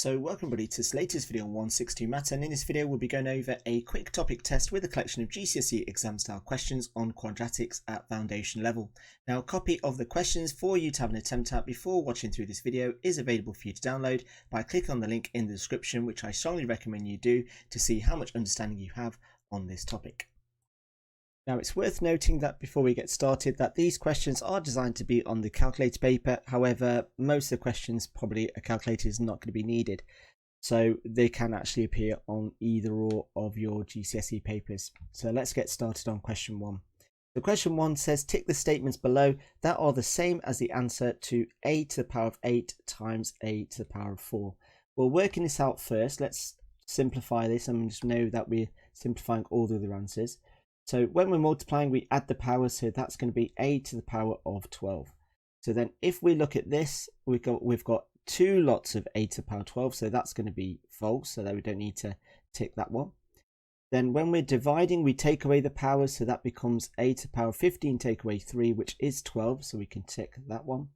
So welcome everybody to this latest video on 162 Maths, and in this video we'll be going over a quick topic test with a collection of GCSE exam style questions on quadratics at foundation level. Now a copy of the questions for you to have an attempt at before watching through this video is available for you to download by clicking on the link in the description, which I strongly recommend you do to see how much understanding you have on this topic. Now it's worth noting that before we get started that these questions are designed to be on the calculator paper. However, most of the questions probably a calculator is not going to be needed, so they can actually appear on either or of your GCSE papers. So let's get started on question 1. So question 1 says tick the statements below that are the same as the answer to a to the power of 8 times a to the power of 4. Well, working this out first, let's simplify this and just know that we're simplifying all the other answers. So when we're multiplying, we add the powers, so that's going to be a to the power of 12. So then if we look at this, we've got two lots of a to the power of 12, so that's going to be false, so that we don't need to tick that one. Then when we're dividing, we take away the powers, so that becomes a to the power of 15 take away 3, which is 12, so we can tick that one.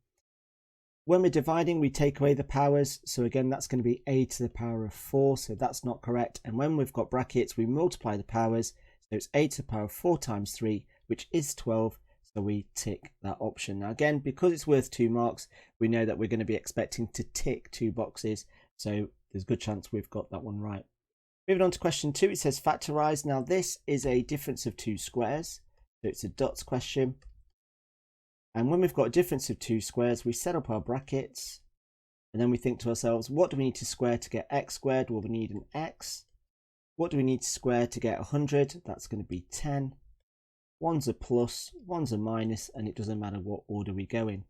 When we're dividing, we take away the powers, so again that's going to be a to the power of 4, so that's not correct. And when we've got brackets, we multiply the powers, so it's a to the power of 4 times 3, which is 12, so we tick that option. Now again, because it's worth 2 marks, we know that we're going to be expecting to tick 2 boxes, so there's a good chance we've got that one right. Moving on to question 2, it says factorise. Now this is a difference of 2 squares, so it's a dots question. And when we've got a difference of 2 squares, we set up our brackets, and then we think to ourselves, what do we need to square to get x squared? Well, we need an x. What do we need to square to get 100? That's going to be 10. One's a plus, one's a minus, and it doesn't matter what order we go in.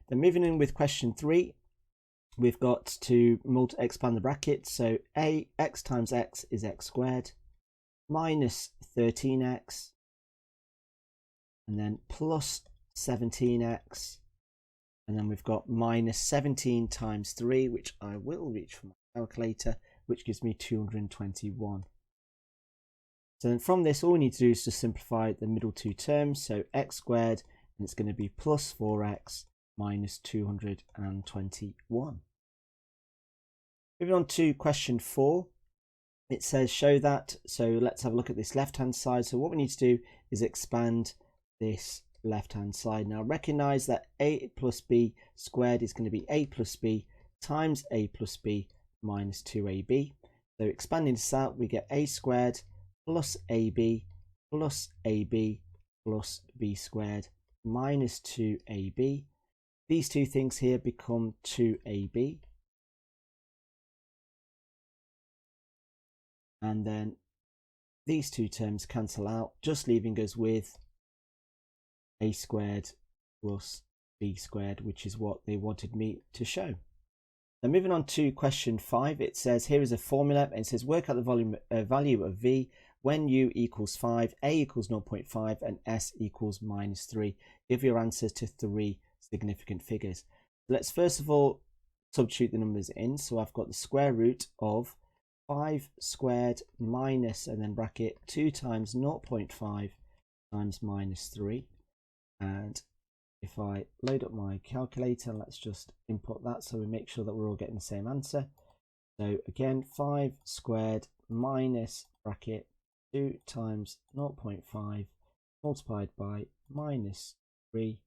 Then moving in with question 3, we've got to expand the brackets. So x times x is x squared, minus 13x, and then plus 17x, and then we've got minus 17 times 3, which I will reach for my calculator, which gives me 221. So then from this, all we need to do is just simplify the middle two terms. So x squared, and it's going to be plus 4x minus 221. Moving on to question 4, it says show that. So let's have a look at this left hand side. So what we need to do is expand this left hand side. Now recognize that a plus b squared is going to be a plus b times a plus b minus 2ab. So expanding this out, we get a squared plus ab plus ab plus b squared minus 2ab. These two things here become 2ab, and then these two terms cancel out, just leaving us with a squared plus b squared, which is what they wanted me to show. Now moving on to question 5, it says here is a formula, and it says work out the value of v when u equals 5, a equals 0.5, and s equals minus 3. Give your answers to 3 significant figures. Let's first of all substitute the numbers in. So I've got the square root of 5 squared minus, and then bracket 2 times 0.5 times minus 3. And if I load up my calculator, let's just input that so we make sure that we're all getting the same answer. So again, 5 squared minus bracket 2 times 0.5 multiplied by minus 3,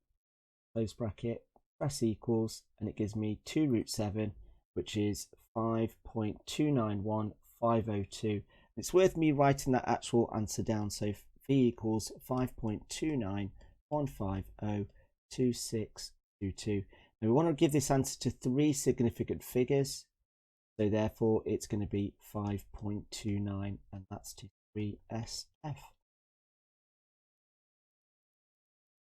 close bracket, press equals, and it gives me 2 root 7, which is 5.291502. It's worth me writing that actual answer down. So v equals 5.291502622. Now we want to give this answer to 3 significant figures, so therefore it's going to be 5.29, and that's to 3SF.